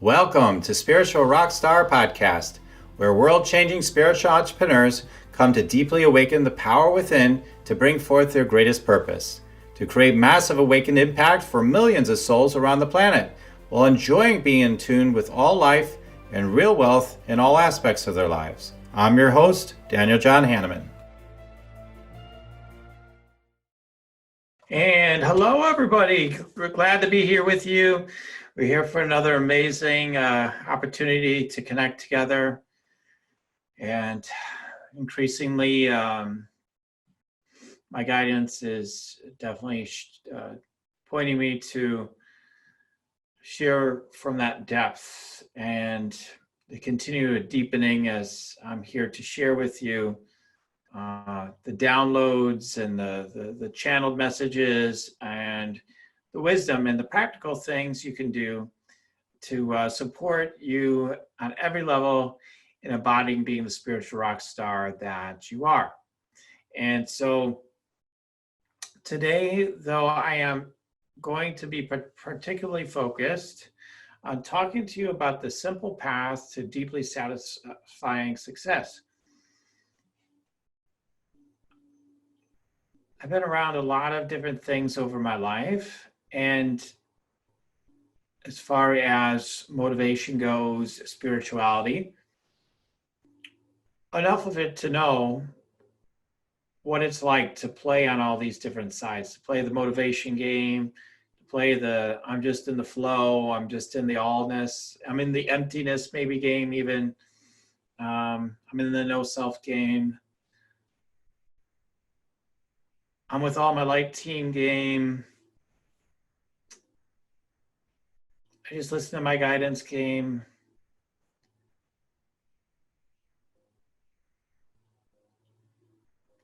Welcome to Spiritual Rockstar Podcast, where world-changing spiritual entrepreneurs come to deeply awaken the power within to bring forth their greatest purpose, to create massive awakened impact for millions of souls around the planet, while enjoying being in tune with all life and real wealth in all aspects of their lives. I'm your host, Daniel John Hanneman. And hello, everybody. We're glad to be here with you. We're here for another amazing opportunity to connect together. And increasingly, my guidance is definitely pointing me to share from that depth and to continue deepening as I'm here to share with you the downloads and the channeled messages and the wisdom and the practical things you can do to support you on every level in embodying being the spiritual rock star that you are. And so today, though, I am going to be particularly focused on talking to you about the simple path to deeply satisfying success. I've been around a lot of different things over my life, and as far as motivation goes, spirituality, enough of it to know what it's like to play on all these different sides, to play the motivation game, to play the I'm just in the flow, I'm just in the allness, I'm in the emptiness maybe game even, I'm in the no self game, I'm with all my light team game, I just listen to my guidance game.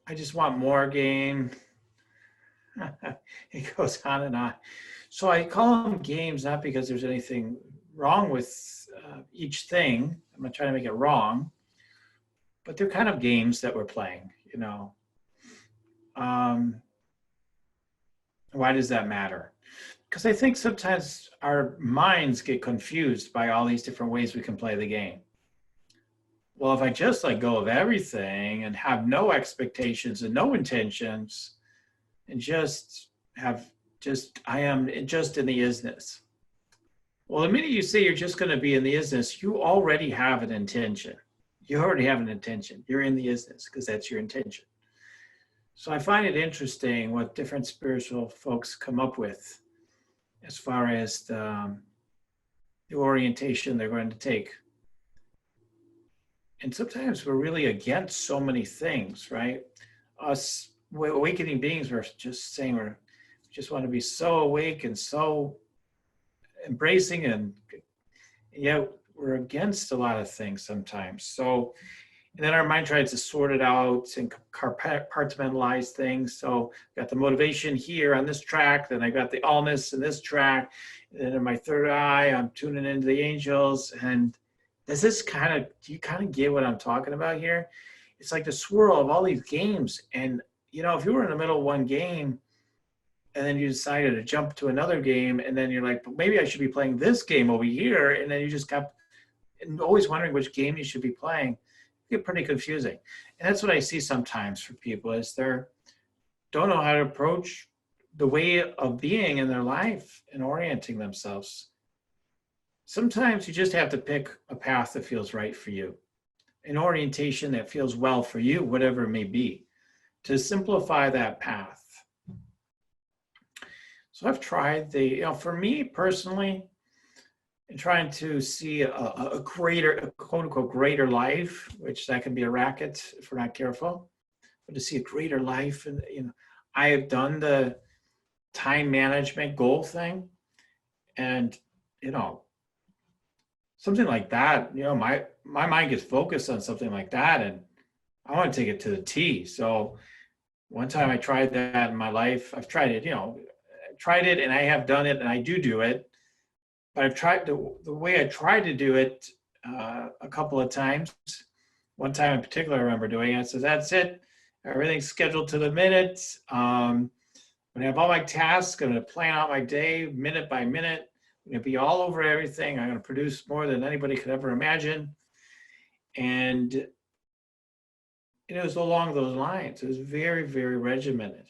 I just want more game. It goes on and on. So I call them games not because there's anything wrong with each thing. I'm not trying to make it wrong, but they're kind of games that we're playing, you know. Why does that matter? Because I think sometimes our minds get confused by all these different ways we can play the game. Well, if I just let go of everything and have no expectations and no intentions and I am just in the is-ness. Well, the minute you say you're just going to be in the is-ness, you already have an intention. You already have an intention. You're in the is-ness because that's your intention. So I find it interesting what different spiritual folks come up with as far as the orientation they're going to take. And sometimes we're really against so many things, right? Us awakening beings, we're just saying we just want to be so awake and so embracing, and yet we're against a lot of things sometimes. So, and then our mind tries to sort it out and compartmentalize things. So I got the motivation here on this track, then I got the allness in this track, and then in my third eye, I'm tuning into the angels. And do you kind of get what I'm talking about here? It's like the swirl of all these games. And, you know, if you were in the middle of one game and then you decided to jump to another game, and then you're like, but maybe I should be playing this game over here. And then you just kept always wondering which game you should be playing. Get pretty confusing. And that's what I see sometimes for people is they don't know how to approach the way of being in their life and orienting themselves. Sometimes you just have to pick a path that feels right for you, an orientation that feels well for you, whatever it may be, to simplify that path. So I've tried for me personally, in trying to see a quote unquote greater life, which that can be a racket if we're not careful, but to see a greater life. And, you know, I have done the time management goal thing, and, you know, something like that, you know, my mind gets focused on something like that, and I want to take it to the T. So one time I tried that in my life. I've tried it, and I have done it, and I do it. But I've tried the way I tried to do it a couple of times. One time in particular, I remember doing it. So that's it. Everything's scheduled to the minute. When I have all my tasks, I'm going to plan out my day minute by minute. I'm going to be all over everything. I'm going to produce more than anybody could ever imagine. And it was along those lines. It was very, very regimented.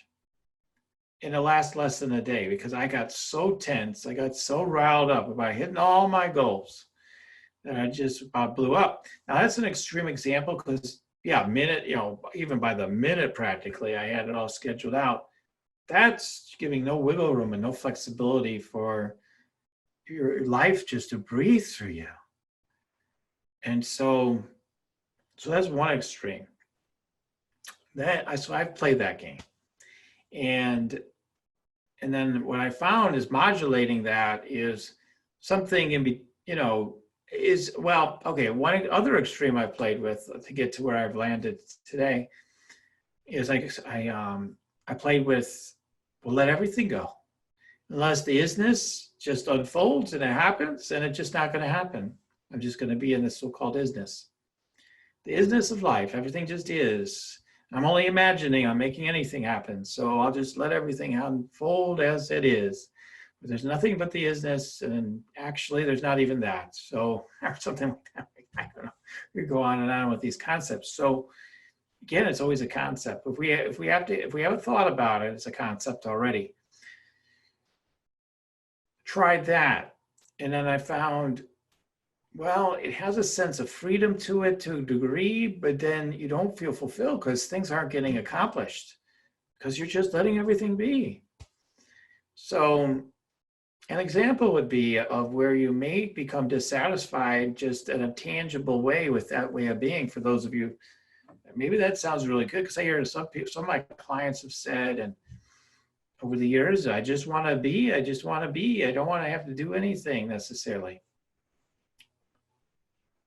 And it lasts less than a day because I got so tense. I got so riled up about hitting all my goals that I just about blew up. Now that's an extreme example because yeah, minute, even by the minute practically, I had it all scheduled out. That's giving no wiggle room and no flexibility for your life just to breathe through you. And so that's one extreme. So I've played that game. And then what I found is modulating that is something one other extreme I played with to get to where I've landed today is I played with, well, let everything go. Unless the is-ness just unfolds and it happens, and it's just not going to happen. I'm just going to be in this so-called is-ness. The is-ness of life, everything just is. I'm only imagining I'm making anything happen. So I'll just let everything unfold as it is. But there's nothing but the is-ness, and actually there's not even that. So, or something like that. I don't know. We go on and on with these concepts. So again, it's always a concept. If we haven't thought about it, it's a concept already. Tried that. And then I found, well, it has a sense of freedom to it to a degree, but then you don't feel fulfilled because things aren't getting accomplished because you're just letting everything be. So an example would be of where you may become dissatisfied just in a tangible way with that way of being. For those of you, maybe that sounds really good because I hear some of my clients have said, and over the years, I just want to be. I don't want to have to do anything necessarily.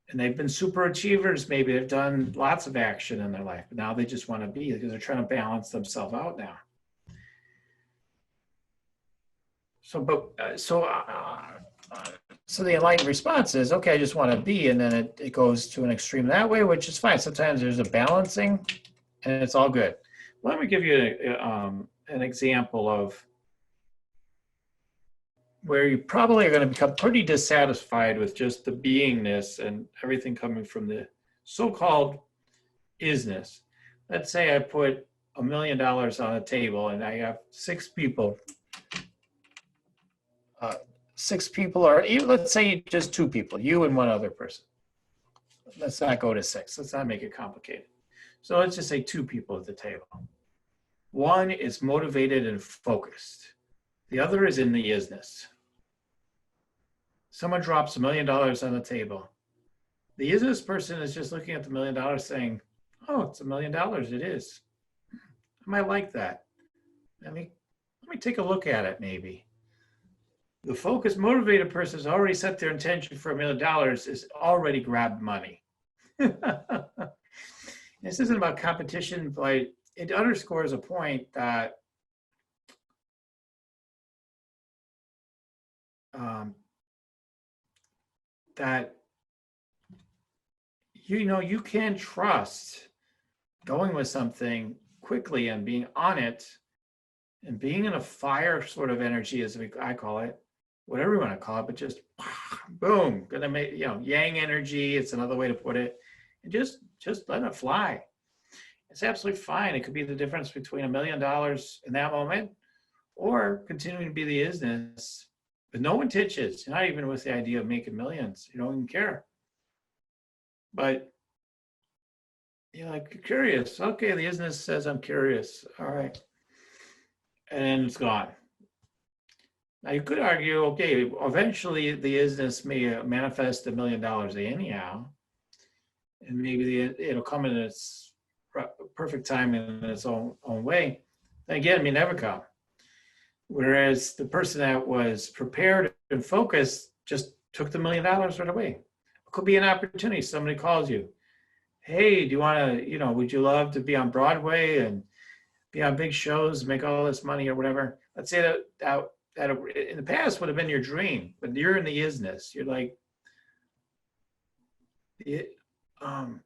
And they've been super achievers. Maybe they've done lots of action in their life, but now they just want to be because they're trying to balance themselves out now. So the enlightened response is, okay, I just want to be, and then it goes to an extreme that way, which is fine. Sometimes there's a balancing, and it's all good. Well, let me give you an example of where you probably are going to become pretty dissatisfied with just the beingness and everything coming from the so-called is-ness. Let's say I put $1 million on a table and I have six people. Or even, let's say just two people, you and one other person. Let's not go to six. Let's not make it complicated. So let's just say two people at the table. One is motivated and focused. The other is in the is-ness. Someone drops $1 million on the table. The is-ness person is just looking at the $1 million saying, oh, it's $1 million, it is. I might like that. Let me take a look at it maybe. The focused, motivated person has already set their intention for $1 million, is already grabbed money. This isn't about competition, but it underscores a point that you can trust going with something quickly and being on it and being in a fire sort of energy, as I call it, whatever you want to call it, but just boom, gonna make, yang energy, it's another way to put it, and just let it fly. It's absolutely fine. It could be the difference between $1 million in that moment or continuing to be the is-ness, but no intentions. You're not even with the idea of making millions. You don't even care. But you're like, curious. Okay, the is-ness says I'm curious. All right. And it's gone. Now you could argue, okay, eventually the is-ness may manifest $1 million anyhow, and maybe it'll come in its perfect time in its own way. And again, it may never come. Whereas the person that was prepared and focused just took the $1 million right away. It could be an opportunity. Somebody calls you. Hey, do you want to, would you love to be on Broadway and be on big shows, make all this money or whatever? Let's say that in the past would have been your dream, but you're in the is-ness. You're like, I'm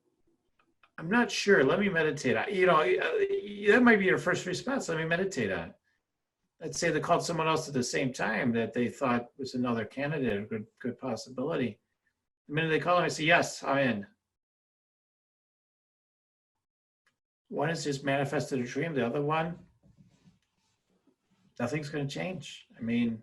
not sure. Let me meditate on it. That might be your first response. Let me meditate on it. let's say they called someone else at the same time that they thought was another candidate, a good possibility. The minute they call them, I say, yes, I'm in. One is just manifested a dream. The other one, nothing's going to change. I mean,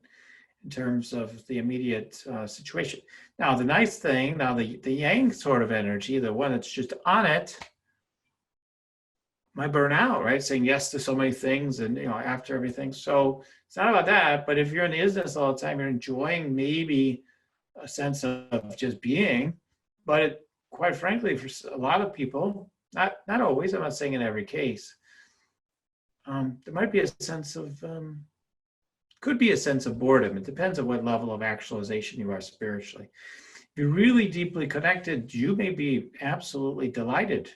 in terms of the immediate situation. Now, the nice thing, now the yang sort of energy, the one that's just on it, might burn out, right? Saying yes to so many things and, after everything. So it's not about that, but if you're in the is-ness all the time, you're enjoying maybe a sense of just being, but quite frankly, for a lot of people, not always, I'm not saying in every case, there might be a sense of, could be a sense of boredom. It depends on what level of actualization you are spiritually. If you're really deeply connected, you may be absolutely delighted,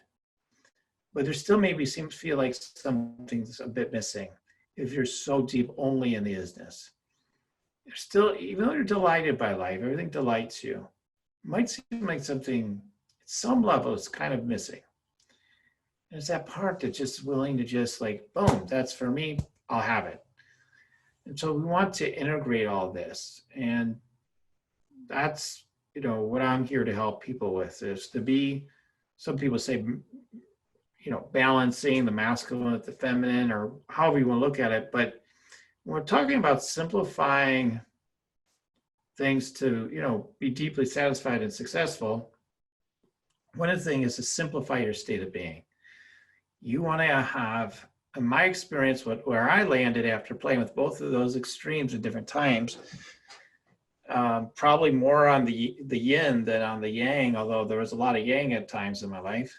but there still maybe seems to feel like something's a bit missing if you're so deep only in the is-ness. You're still, even though you're delighted by life, everything delights you, it might seem like something, at some level, it's kind of missing. And it's that part that's just willing to just like, boom, that's for me, I'll have it. And so we want to integrate all this. And that's, what I'm here to help people with, is to be, some people say, balancing the masculine with the feminine, or however you want to look at it. But when we're talking about simplifying things to, be deeply satisfied and successful, one of the things is to simplify your state of being. You want to have, in my experience, where I landed after playing with both of those extremes at different times, probably more on the yin than on the yang, although there was a lot of yang at times in my life,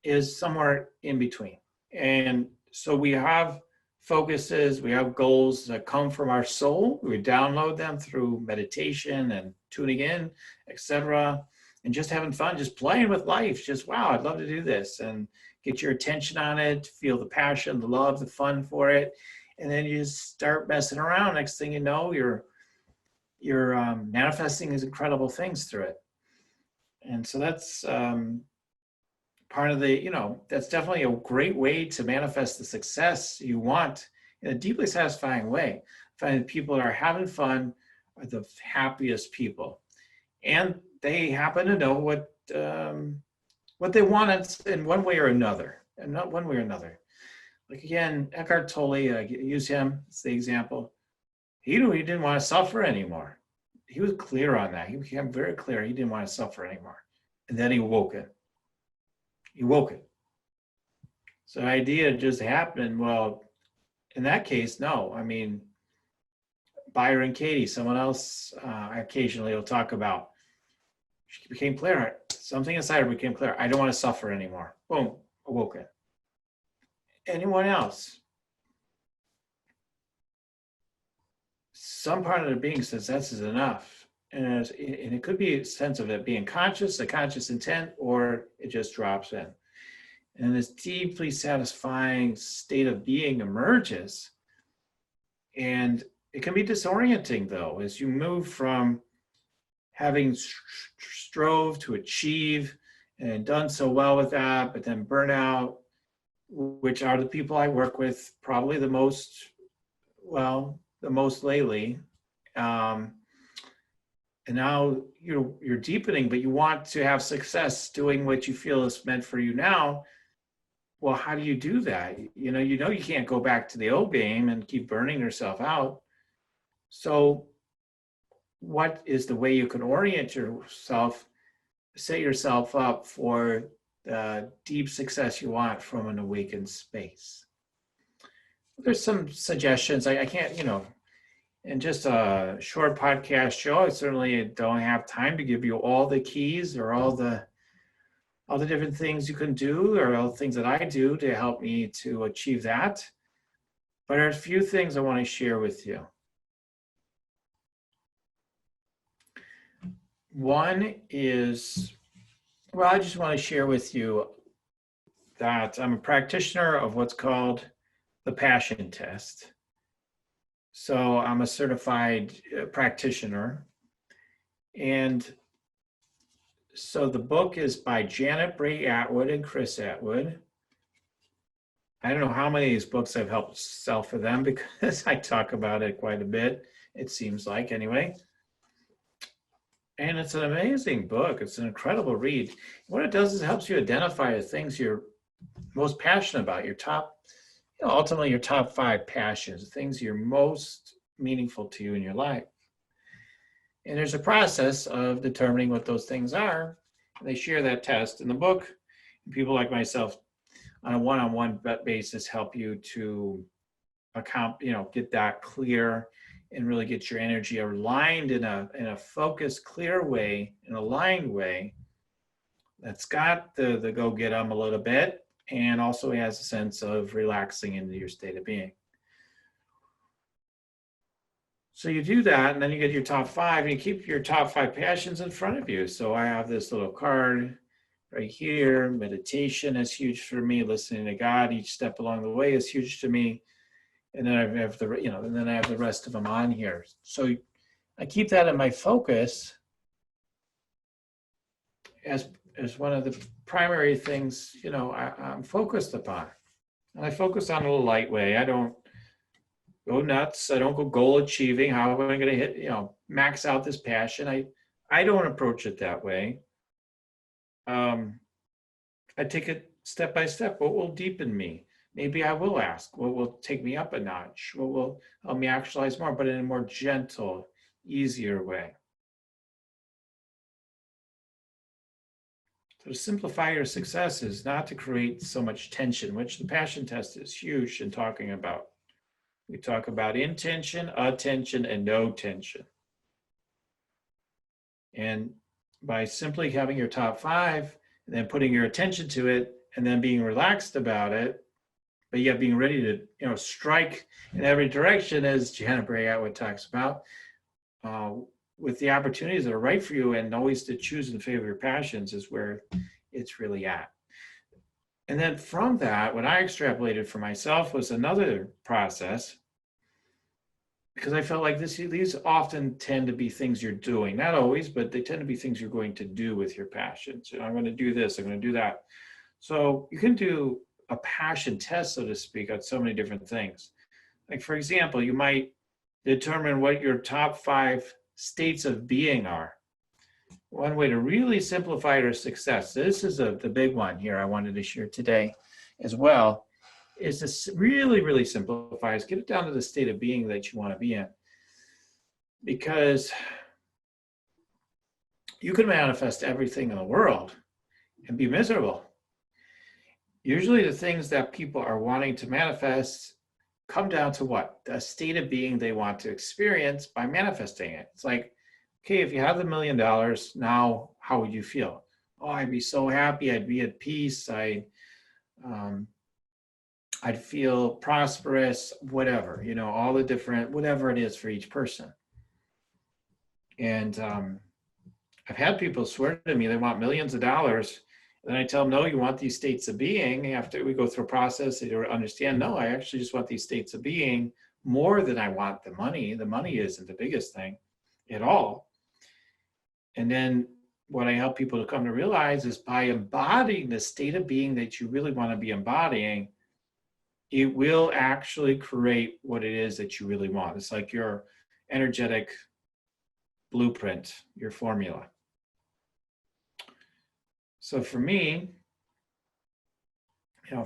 is somewhere in between. And so we have focuses, we have goals that come from our soul. We download them through meditation and tuning in, etc. And just having fun, just playing with life. Just, wow, I'd love to do this. And get your attention on it, feel the passion, the love, the fun for it. And then you just start messing around. Next thing you know, you're manifesting these incredible things through it. And so that's part of the, that's definitely a great way to manifest the success you want in a deeply satisfying way. Finding people that are having fun are the happiest people. And they happen to know what they want in one way or another, and not one way or another. Like again, Eckhart Tolle, use him as the example. He knew he didn't want to suffer anymore. He was clear on that. He became very clear he didn't want to suffer anymore. And then he woke it. So the idea just happened. Well, in that case, no. I mean, Byron Katie, someone else occasionally will talk about, she became clear. Something inside her became clear. I don't want to suffer anymore. Boom, awoken. Anyone else? Some part of their being says that's enough. And it could be a sense of it being conscious, a conscious intent, or it just drops in. And this deeply satisfying state of being emerges. And it can be disorienting, though, as you move from having strove to achieve and done so well with that, but then burnout, which are the people I work with probably the most lately. And now you're deepening, but you want to have success doing what you feel is meant for you now. Well, how do you do that? You can't go back to the old game and keep burning yourself out. So what is the way you can orient yourself, set yourself up for the deep success you want from an awakened space? There's some suggestions. I can't, in just a short podcast show, I certainly don't have time to give you all the keys or all the different things you can do, or all the things that I do to help me to achieve that. But there are a few things I want to share with you. One is, I just want to share with you that I'm a practitioner of what's called the passion test. So I'm a certified practitioner. And so the book is by Janet Bray Atwood and Chris Atwood. I don't know how many of these books I've helped sell for them because I talk about it quite a bit, it seems like anyway. And it's an amazing book. It's an incredible read. What it does is it helps you identify the things you're most passionate about, your top, ultimately your top 5 passions, the things you're most meaningful to you in your life. And there's a process of determining what those things are. And they share that test in the book. And people like myself on a one-on-one basis help you to get that clear and really get your energy aligned in a focused, clear way, an aligned way that's got the go get 'em a little bit and also has a sense of relaxing into your state of being. So you do that, and then you get your top 5, and you keep your top 5 passions in front of you. So I have this little card right here. Meditation is huge for me. Listening to God each step along the way is huge to me. And then I have the rest of them on here. So I keep that in my focus as one of the primary things, I'm focused upon. And I focus on it a light way. I don't go nuts. I don't go goal achieving. How am I going to hit, max out this passion? I don't approach it that way. I take it step by step. What will deepen me? Maybe I will ask, what will take me up a notch? What will help me actualize more, but in a more gentle, easier way? So to simplify your success is not to create so much tension, which the passion test is huge in talking about. We talk about intention, attention, and no tension. And by simply having your top 5, and then putting your attention to it, and then being relaxed about it, but yet being ready to, strike in every direction, as Janet Atwood talks about, with the opportunities that are right for you, and always to choose in favor of your passions is where it's really at. And then from that, what I extrapolated for myself was another process, because I felt like these often tend to be things you're doing, not always, but they tend to be things you're going to do with your passions. I'm going to do this, I'm going to do that. So you can do a passion test, so to speak, on so many different things. Like, for example, you might determine what your top 5 states of being are. One way to really simplify your success, this is the big one here I wanted to share today as well, is to really, really simplify is get it down to the state of being that you want to be in. Because you can manifest everything in the world and be miserable. Usually the things that people are wanting to manifest come down to what? The state of being they want to experience by manifesting it. It's like, okay, if you have the $1 million, now how would you feel? Oh, I'd be so happy. I'd be at peace. I'd feel prosperous, whatever, all the different, whatever it is for each person. And I've had people swear to me they want millions of dollars. Then I tell them, no, you want these states of being. After we go through a process, they understand, no, I actually just want these states of being more than I want the money. The money isn't the biggest thing at all. And then what I help people to come to realize is by embodying the state of being that you really want to be embodying, it will actually create what it is that you really want. It's like your energetic blueprint, your formula. So for me,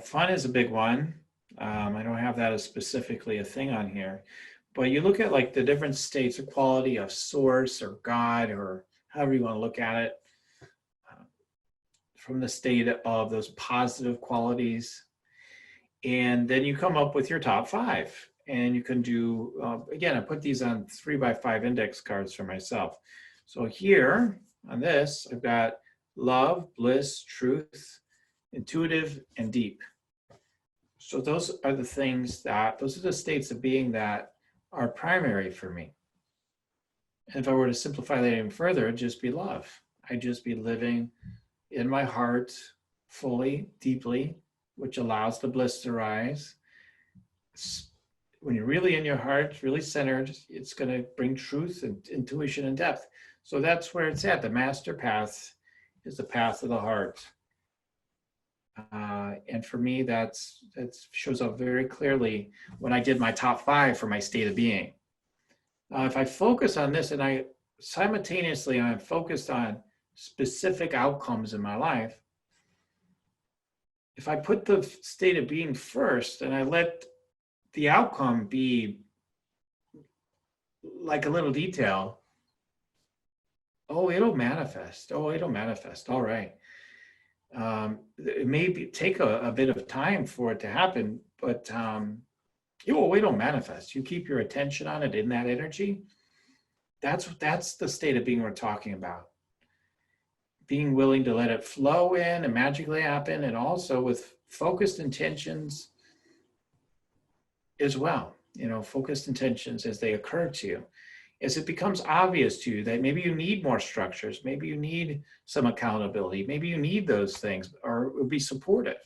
fun is a big one. I don't have that as specifically a thing on here, but you look at like the different states of quality of source or God or however you want to look at it, from the state of those positive qualities. And then you come up with your top 5. And you can do, again, I put these on 3x5 index cards for myself. So here on this, I've got love, bliss, truth, intuitive, and deep. So those are the states of being that are primary for me. And if I were to simplify that even further, it'd just be love. I'd just be living in my heart fully, deeply, which allows the bliss to rise. When you're really in your heart, really centered, it's going to bring truth and intuition and depth. So that's where it's at. The master path is the path of the heart. And for me, that shows up very clearly when I did my top 5 for my state of being. If I focus on this and I simultaneously I'm focused on specific outcomes in my life, if I put the state of being first and I let the outcome be like a little detail, oh, it'll manifest. Oh, it'll manifest. All right. It may take a bit of time for it to happen, but it'll manifest. You keep your attention on it in that energy. That's the state of being we're talking about. Being willing to let it flow in and magically happen, and also with focused intentions as well. Focused intentions as they occur to you. As it becomes obvious to you that maybe you need more structures, maybe you need some accountability, maybe you need those things, or it would be supportive,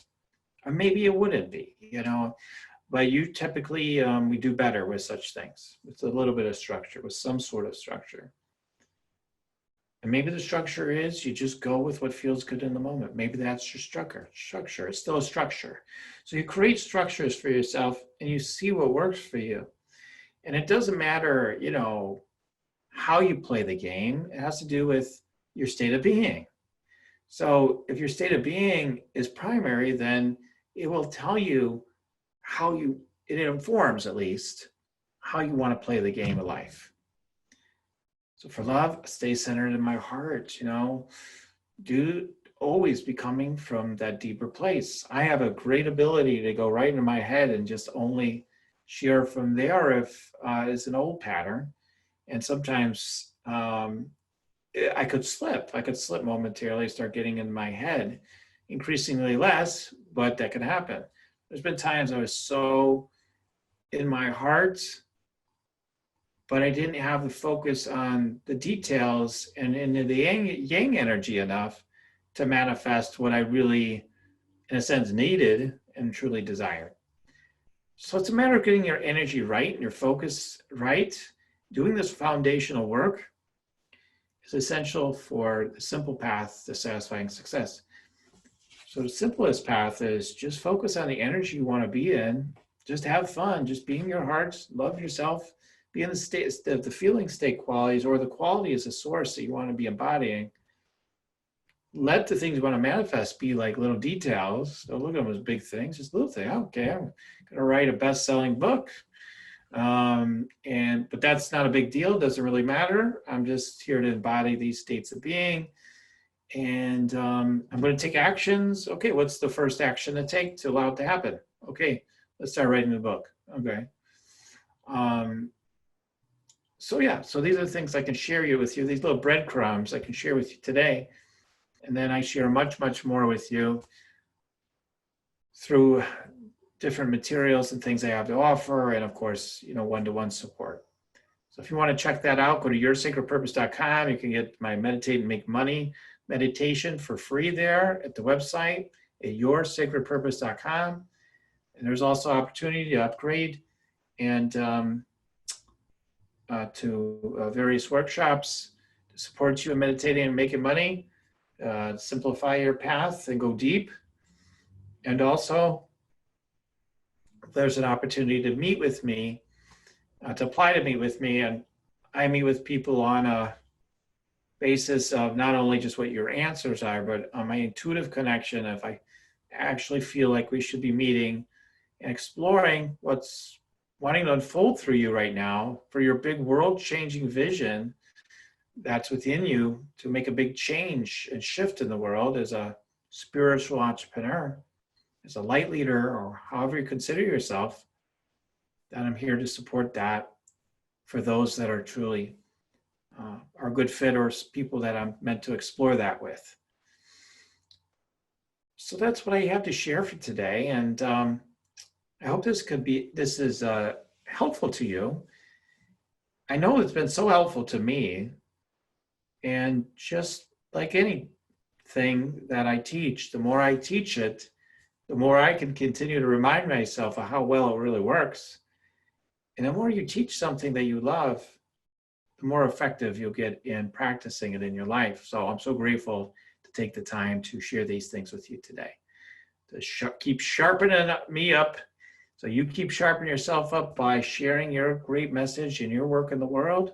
or maybe it wouldn't be, But you typically, we do better with such things, with a little bit of structure, with some sort of structure. And maybe the structure is you just go with what feels good in the moment. Maybe that's your structure. It's still a structure. So you create structures for yourself and you see what works for you. And it doesn't matter, how you play the game. It has to do with your state of being. So if your state of being is primary, then it will tell you it informs at least how you want to play the game of life. So for love, stay centered in my heart, do always be coming from that deeper place. I have a great ability to go right into my head and just only share from there if it's an old pattern. And sometimes I could slip momentarily, start getting in my head, increasingly less, but that can happen. There's been times I was so in my heart, but I didn't have the focus on the details and in the yang energy enough to manifest what I really, in a sense, needed and truly desired. So it's a matter of getting your energy right and your focus right. Doing this foundational work is essential for the simple path to satisfying success. So the simplest path is just focus on the energy you want to be in. Just have fun. Just be in your heart. Love yourself. Be in the state, the feeling state qualities, or the quality as a source that you want to be embodying. Let the things you want to manifest be like little details. Don't look at them as big things, just little things. Okay, I'm going to write a best-selling book. But that's not a big deal. Doesn't really matter. I'm just here to embody these states of being. And I'm going to take actions. Okay, what's the first action to take to allow it to happen? Okay, let's start writing the book. Okay. So these are the things I can share with you, these little breadcrumbs I can share with you today. And then I share much, much more with you through different materials and things I have to offer. And of course, one-to-one support. So if you want to check that out, go to yoursacredpurpose.com. You can get my Meditate and Make Money meditation for free there at the website at yoursacredpurpose.com. And there's also opportunity to upgrade and to various workshops to support you in meditating and making money, simplify your path and go deep. And also, there's an opportunity to meet with me, to apply to meet with me. And I meet with people on a basis of not only just what your answers are, but on my intuitive connection. If I actually feel like we should be meeting and exploring what's wanting to unfold through you right now for your big world-changing vision that's within you to make a big change and shift in the world as a spiritual entrepreneur, as a light leader, or however you consider yourself, that I'm here to support that for those that are truly are a good fit or people that I'm meant to explore that with. So that's what I have to share for today. And I hope this is helpful to you. I know it's been so helpful to me. And just like anything that I teach, the more I teach it, the more I can continue to remind myself of how well it really works. And the more you teach something that you love, the more effective you'll get in practicing it in your life. So I'm so grateful to take the time to share these things with you today. to keep sharpening me up. So you keep sharpening yourself up by sharing your great message and your work in the world.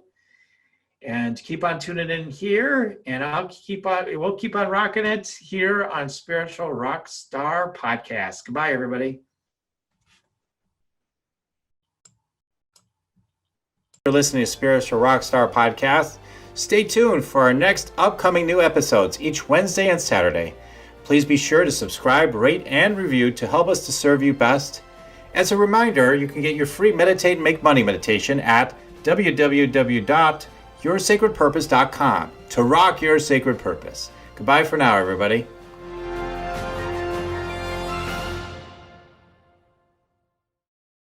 And keep on tuning in here, and we'll keep on rocking it here on Spiritual Rockstar Podcast. Goodbye, everybody. You're listening to Spiritual Rockstar Podcast. Stay tuned for our next upcoming new episodes each Wednesday and Saturday. Please be sure to subscribe, rate, and review to help us to serve you best. As a reminder, you can get your free Meditate and Make Money meditation at www.yoursacredpurpose.com to rock your sacred purpose. Goodbye for now, everybody.